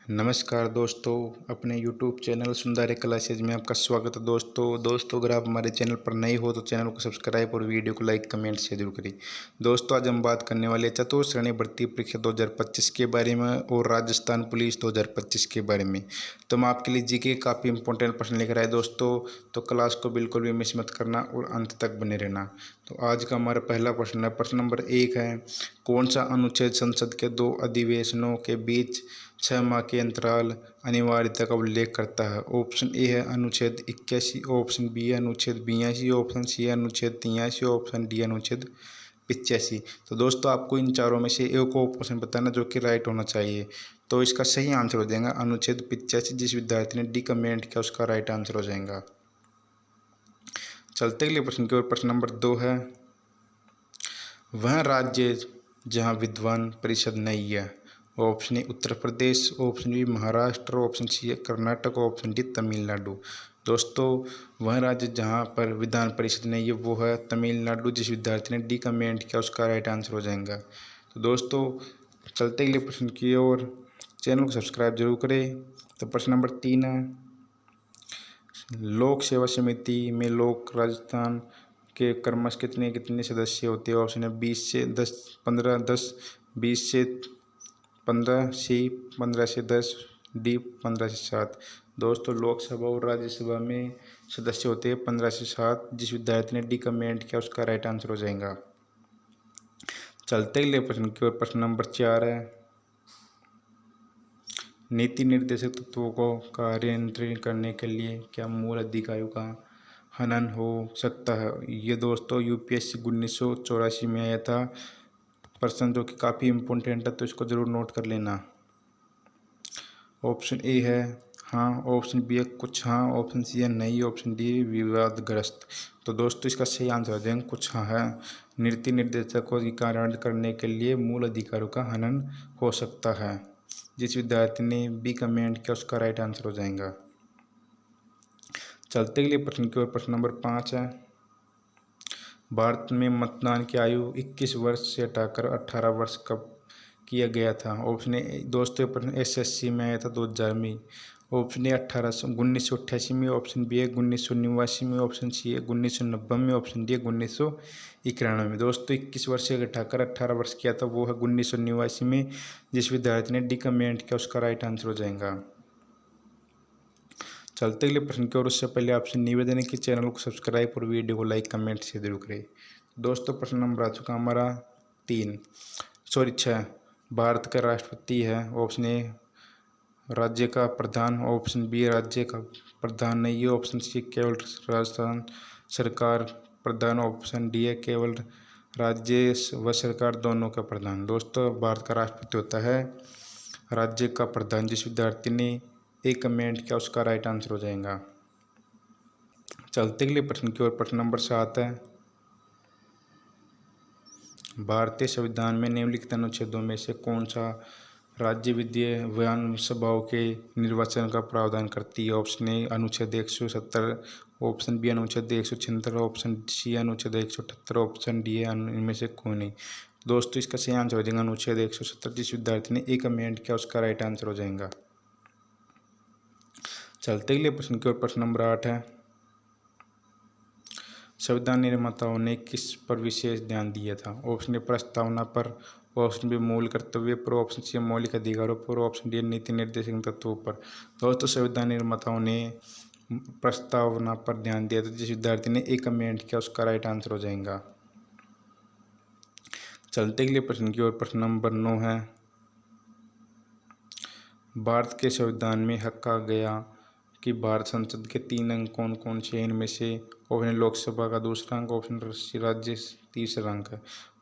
नमस्कार दोस्तों, अपने YouTube चैनल सुंदर क्लासेज में आपका स्वागत है। दोस्तों अगर आप हमारे चैनल पर नए हो तो चैनल को सब्सक्राइब और वीडियो को लाइक कमेंट शेयर जरूर करें। दोस्तों आज हम बात करने वाले चतुर्थ श्रेणी भर्ती परीक्षा 2025 के बारे में और राजस्थान पुलिस 2025 के बारे में। तो मैं आपके लिए जीके काफ़ी इंपॉर्टेंट प्रश्न लेकर आए दोस्तों, तो क्लास को बिल्कुल भी मिस मत करना और अंत तक बने रहना। तो आज का हमारा पहला प्रश्न है, प्रश्न नंबर 1 है, कौन सा अनुच्छेद संसद के 2 अधिवेशनों के बीच 6 माह के अंतराल अनिवार्यता का उल्लेख करता है? ऑप्शन ए है अनुच्छेद 81, ऑप्शन बी है अनुच्छेद 82, ऑप्शन सी है अनुच्छेद 83, ऑप्शन डी अनुच्छेद 85। तो दोस्तों आपको इन चारों में से एक ऑप्शन बताना जो कि राइट होना चाहिए। तो इसका सही आंसर हो जाएगा अनुच्छेद 85। जिस विद्यार्थी ने डी कमेंट किया उसका राइट आंसर हो जाएगा। चलते अगले प्रश्न की ओर। प्रश्न नंबर 2 है, वह राज्य जहाँ विद्वान परिषद नहीं है? Option A Uttar Pradesh, option B Maharashtra, option C है कर्नाटक, ऑप्शन डी तमिलनाडु। दोस्तों वह राज्य जहाँ पर विधान परिषद नहीं है वो है तमिलनाडु। जिस विद्यार्थी ने डी कमेंट किया उसका राइट आंसर हो जाएगा। तो दोस्तों चलते अगले प्रश्न की ओर। चैनल को सब्सक्राइब जरूर करें। तो प्रश्न नंबर 3 है, लोक सेवा समिति में लोक राजस्थान के क्रमश कितने कितने सदस्य होते हैं? ऑप्शन है 20 से 10, 15, 10, 20 से 15, सी 15 से 10, डी 15 से 7। दोस्तों लोकसभा और राज्यसभा में सदस्य होते हैं 15 से 7। जिस विद्यार्थी ने डी कमेंट किया उसका राइट आंसर हो जाएगा। चलते अगले प्रश्न की ओर। प्रश्न नंबर 4 है, नीति निर्देशक तत्वों को कार्यान्वित करने के लिए क्या मूल अधिकारों का हनन हो सकता है? ये दोस्तों यूपीएससी 1984 में आया था प्रश्न, जो कि काफ़ी इम्पोर्टेंट है, तो इसको ज़रूर नोट कर लेना। ऑप्शन ए है हाँ, ऑप्शन बी है कुछ हाँ, ऑप्शन सी है नहीं, ऑप्शन डी विवादग्रस्त। तो दोस्तों इसका सही आंसर हो जाएगा कुछ हाँ है। नीति निर्देशकों की कार्यान्वित करने के लिए मूल अधिकारों का हनन हो सकता है। जिस विद्यार्थी ने बी कमेंट किया उसका राइट आंसर हो जाएगा। चलते अगले प्रश्न की ओर। प्रश्न नंबर 5 है, भारत में मतदान की आयु 21 वर्ष से हटाकर 18 वर्ष कब किया गया था? ऑप्शन ए दोस्तों प्रश्न एसएससी में आया था 2000 में। ऑप्शन ए 1988 में, ऑप्शन बी है 1989 में, ऑप्शन सी है 1990 में, ऑप्शन डी है 1991 में। दोस्तों 21 वर्ष से घटाकर 18 वर्ष किया था वो है 1989 में। जिस विद्यार्थी ने डी कमेंट किया उसका राइट आंसर हो जाएगा। चलते अगले प्रश्न की ओर। उससे पहले आपसे निवेदन है कि चैनल को सब्सक्राइब और वीडियो को लाइक कमेंट से जरूर करें। दोस्तों प्रश्न नंबर आ चुका हमारा 6। भारत का राष्ट्रपति है? ऑप्शन ए राज्य का प्रधान, ऑप्शन बी राज्य का प्रधान नहीं है, ऑप्शन सी केवल राजस्थान सरकार प्रधान, ऑप्शन डी है केवल राज्य व सरकार दोनों का प्रधान। दोस्तों भारत का राष्ट्रपति होता है राज्य का प्रधान। जिस विद्यार्थी ने एक कमेंट किया उसका राइट आंसर हो जाएगा। चलते अगले प्रश्न की ओर। प्रश्न नंबर 7 है, भारतीय संविधान में निम्नलिखित अनुच्छेदों में से कौन सा राज्य विधानसभाओं के निर्वाचन का प्रावधान करती है? ऑप्शन ए अनुच्छेद 170, ऑप्शन बी अनुच्छेद 176, ऑप्शन सी अनुच्छेद 178, ऑप्शन डी है इनमें से कोई नहीं। दोस्तों इसका सही आंसर हो जाएगा अनुच्छेद 170। जिस विद्यार्थी ने एक कमेंट किया उसका राइट आंसर हो जाएगा। चलते अगले प्रश्न की ओर। प्रश्न नंबर 8 है, संविधान निर्माताओं ने किस पर विशेष ध्यान दिया था? ऑप्शन ए प्रस्तावना पर, ऑप्शन बी मूल कर्तव्य पर, ऑप्शन सी मौलिक अधिकारों पर, ऑप्शन डी नीति निर्देशक तत्वों पर। दोस्तों संविधान निर्माताओं ने प्रस्तावना पर ध्यान दिया था। जिस विद्यार्थी ने एक कमेंट किया उसका राइट आंसर हो जाएगा। चलते अगले प्रश्न की ओर। प्रश्न नंबर 9 है, भारत के संविधान में कहा गया कि भारत संसद के 3 अंग कौन कौन से? इनमें से ऑप्शन लोकसभा का दूसरा अंक, ऑप्शन राज्य तीसरा अंक है।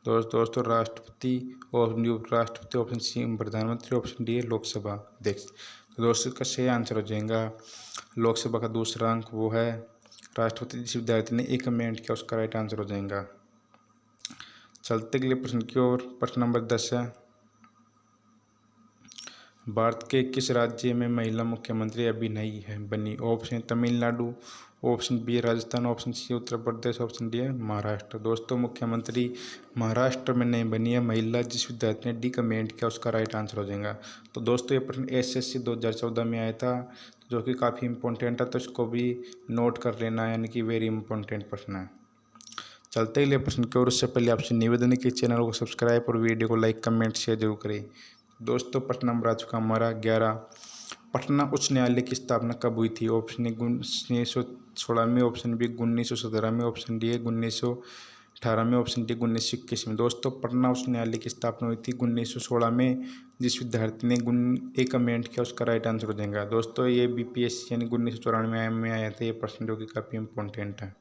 दोस्तों राष्ट्रपति, ऑप्शन उपराष्ट्रपति, ऑप्शन सी प्रधानमंत्री, ऑप्शन डी है लोकसभा अध्यक्ष। तो दोस्तों इसका सही आंसर हो जाएगा लोकसभा का दूसरा अंक वो है राष्ट्रपति। जिस विद्यार्थी ने एक कमेंट किया उसका राइट आंसर हो जाएगा। चलते अगले प्रश्न की ओर। प्रश्न नंबर 10 है, भारत के किस राज्य में महिला मुख्यमंत्री अभी नहीं है बनी? Option Tamil Nadu, option B Rajasthan, option C Uttar Pradesh, option D है महाराष्ट्र। दोस्तों मुख्यमंत्री महाराष्ट्र में नहीं बनी है महिला। जिस विद्यार्थी ने डी कमेंट किया उसका राइट आंसर हो जाएगा। तो दोस्तों ये प्रश्न एसएससी 2014 में आया था, जो कि काफ़ी इंपॉर्टेंट है, तो इसको भी नोट कर लेना, यानी कि वेरी इंपॉर्टेंट प्रश्न है। चलते ही अगले प्रश्न की ओर, उससे पहले आपसे निवेदन है कि चैनल को सब्सक्राइब और वीडियो को लाइक कमेंट शेयर जरूर करें। दोस्तों प्रश्न नंबर आ चुका हमारा 11। पटना उच्च न्यायालय की स्थापना कब हुई थी? ऑप्शन ए 1916 में, ऑप्शन बी 1917 में, ऑप्शन डी है 1918 में, ऑप्शन डी 1921 में। दोस्तों पटना उच्च न्यायालय की स्थापना हुई थी 1916 में। जिस विद्यार्थी ने ए कमेंट किया उसका राइट आंसर हो जाएगा। दोस्तों ये बीपीएससी यानी 1994 में आया था ये प्रश्न, जो कि काफ़ी इंपॉर्टेंट है।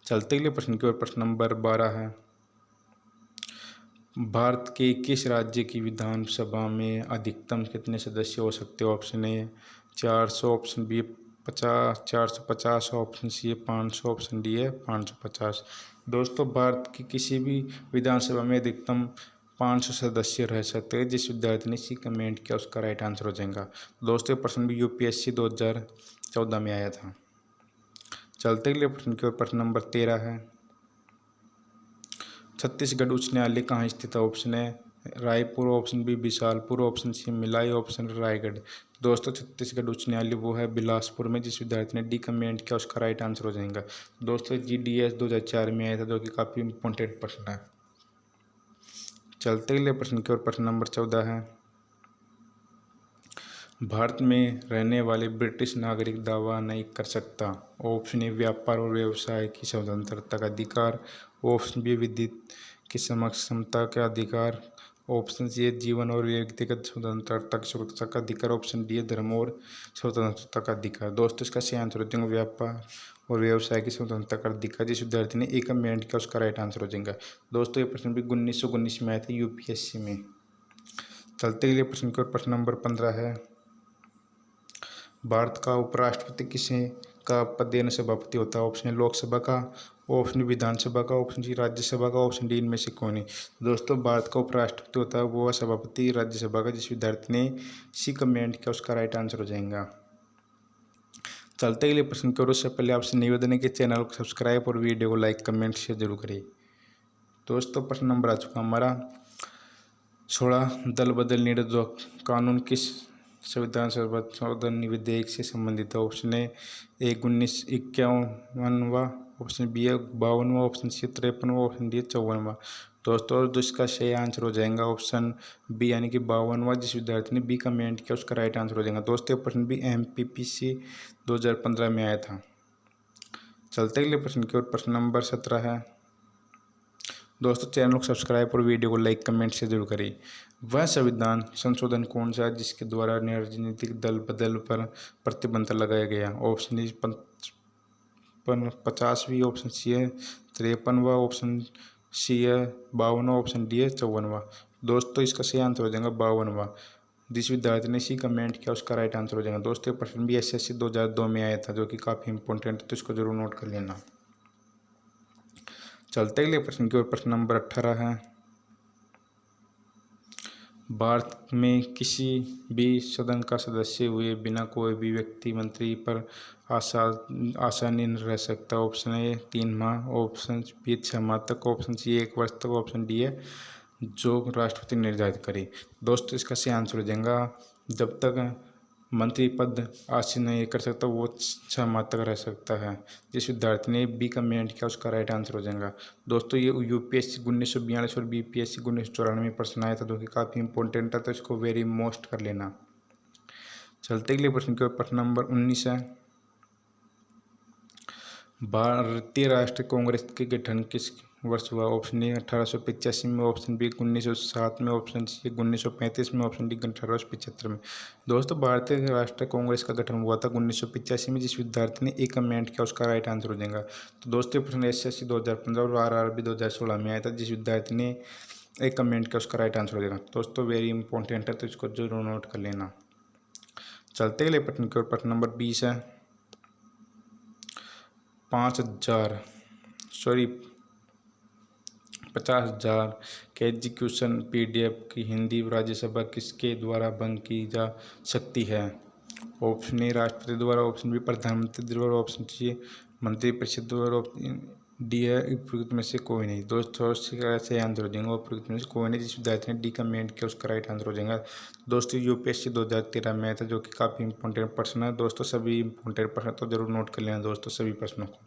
चलते अगले प्रश्न की ओर, प्रश्न नंबर 12 है। भारत के किस राज्य की विधानसभा में अधिकतम कितने सदस्य हो सकते हैं? Option A 400, option B 450, option C है 500, ऑप्शन डी है 550। दोस्तों भारत की किसी भी विधानसभा में अधिकतम 500 सदस्य रह सकते हैं। जिस विद्यार्थी ने सी कमेंट किया उसका राइट आंसर हो जाएगा। दोस्तों प्रश्न भी यूपीएससी 2014 में आया था। चलते अगले प्रश्न की ओर, प्रश्न नंबर 13 है। छत्तीसगढ़ उच्च न्यायालय कहाँ स्थित है? ऑप्शन है Raipur, option B Bilaspur, option C Bhilai, option Raigarh. दोस्तों छत्तीसगढ़ उच्च न्यायालय वो है बिलासपुर में। जिस विद्यार्थी ने डी कमेंट किया उसका राइट आंसर हो जाएगा। दोस्तों GDS 2004 में आया था, जो कि काफ़ी इंपॉर्टेंट प्रश्न है। चलते अगले प्रश्न की ओर, प्रश्न नंबर 14 है। भारत में रहने वाले ब्रिटिश नागरिक दावा नहीं कर सकता। ऑप्शन ए व्यापार और व्यवसाय की स्वतंत्रता का अधिकार, ऑप्शन बी विद्युत की समता का अधिकार, ऑप्शन सी जीवन और व्यक्तिगत स्वतंत्रता की सुरक्षा का अधिकार, ऑप्शन डी धर्म और स्वतंत्रता का अधिकार। दोस्तों इसका सही आंसर हो जाएगा व्यापार और व्यवसाय की स्वतंत्रता का अधिकार। जिस विद्यार्थी ने एक कमेंट किया उसका राइट आंसर हो जाएगा। दोस्तों ये प्रश्न भी 1919 में आए थे यूपीएससी में। चलते अगले प्रश्न की ओर, प्रश्न नंबर 15 है। भारत का उपराष्ट्रपति किसे का पदेन सभापति होता है? ऑप्शन लोकसभा का, ऑप्शन विधानसभा का, ऑप्शन सी राज्यसभा का, ऑप्शन डी इनमें से कौन है? दोस्तों भारत का उपराष्ट्रपति होता है वो सभापति राज्यसभा का। जिस विद्यार्थी ने सी कमेंट किया उसका राइट आंसर हो जाएगा। चलते अगले प्रश्न की ओर, उससे पहले आपसे निवेदन है कि चैनल को सब्सक्राइब और वीडियो को लाइक कमेंट शेयर जरूर करें। दोस्तों प्रश्न नंबर आ चुका हमारा 16। दल बदल निरोधक कानून किस संविधान संशोधन विधेयक से संबंधित है? ऑप्शन ए 1951, ऑप्शन बी है 52, ऑप्शन सी 53, ऑप्शन डी 54। दोस्तों जिसका सही आंसर हो जाएगा ऑप्शन बी यानी कि 52। जिस विद्यार्थी ने बी कमेंट किया उसका राइट आंसर हो जाएगा। दोस्तों प्रश्न भी MPPC 2015 में आया था। चलते अगले प्रश्न की ओर, प्रश्न नंबर 17 है। दोस्तों चैनल को सब्सक्राइब और वीडियो को लाइक कमेंट से जरूर करें। वह संविधान संशोधन कौन सा है जिसके द्वारा राजनीतिक दल बदल पर प्रतिबंध लगाया गया? ऑप्शन डी 50वीं, ऑप्शन सी है 53वां, ऑप्शन सी है 52वां, ऑप्शन डी है 54वां। दोस्तों इसका सही आंसर हो जाएगा 52वां। जिस विद्यार्थी ने सी कमेंट किया उसका राइट आंसर हो जाएगा। दोस्तों प्रश्न भी SSC 2002 में आया था, जो कि काफ़ी इंपॉर्टेंट है, तो इसको जरूर नोट कर लेना। चलते अगले प्रश्न की ओर, प्रश्न नंबर 18 है। भारत में किसी भी सदन का सदस्य हुए बिना कोई भी व्यक्ति मंत्री पर आसानी न रह सकता। ऑप्शन ए 3 माह, ऑप्शन बी 6 माह तक, ऑप्शन सी 1 वर्ष तक, ऑप्शन डी है जो राष्ट्रपति निर्धारित करे। दोस्तों इसका सही आंसर हो जाएगा जब तक मंत्री पद आसीन नहीं कर सकता वो 6 माह तक रह सकता है। जिस विद्यार्थी ने बी कमेंट किया उसका राइट आंसर हो जाएगा। दोस्तों ये UPSC 1942 और BPSC 1994 में प्रश्न आया था, जो कि काफ़ी इंपॉर्टेंट था, तो इसको वेरी मोस्ट कर लेना। चलते अगले प्रश्न की ओर, प्रश्न नंबर 19 है। भारतीय राष्ट्रीय कांग्रेस के गठन किस वर्ष हुआ? ऑप्शन ए 1885 में, ऑप्शन बी 1907 में, ऑप्शन सी 1935 में, ऑप्शन डी 1875 में। दोस्तों भारतीय राष्ट्रीय कांग्रेस का गठन हुआ था 1985 में। जिस विद्यार्थी ने एक कमेंट किया उसका राइट आंसर हो जाएगा। तो दोस्तों प्रश्न SSC 2015 और RRB 2016 में आया था। जिस विद्यार्थी ने एक कमेंट किया उसका राइट आंसर हो जाएगा। दोस्तों वेरी इंपॉर्टेंट है, तो इसको जरूर नोट कर लेना। चलते अगले प्रश्न की ओर, प्रश्न नंबर 20 है। 5000 50,000 के एग्जीक्यूशन PDF की हिंदी राज्यसभा किसके द्वारा बंद की जा सकती है? ऑप्शन ए राष्ट्रपति द्वारा, ऑप्शन बी प्रधानमंत्री द्वारा, ऑप्शन सी मंत्रिपरिषद द्वारा, ऑप्शन डी है उपयुक्त में से कोई नहीं। दोस्तों सही आंसर हो जाएगा उपयुक्त में से कोई नहीं। जिस विद्यार्थी ने डी का मेंट किया उसका राइट आंसर हो जाएगा। दोस्तों UPSC 2013 में था, जो कि काफ़ी इंपॉर्टेंट प्रश्न है दोस्तों। सभी इंपॉर्टेंट प्रश्न तो जरूर नोट कर लेना दोस्तों, सभी प्रश्नों को।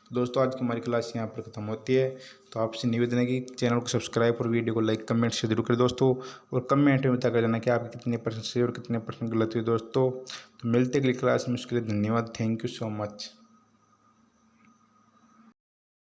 तो दोस्तों आज की हमारी क्लास यहाँ पर खत्म होती है। तो आपसे निवेदन है कि चैनल को सब्सक्राइब और वीडियो को लाइक कमेंट से जरूर करें दोस्तों, और कमेंट में बता कर जाना कि आपके कितने प्रश्न सही और कितने प्रश्न गलत हुए दोस्तों। तो मिलते अगली क्लास में, उसके लिए धन्यवाद। Thank you so much.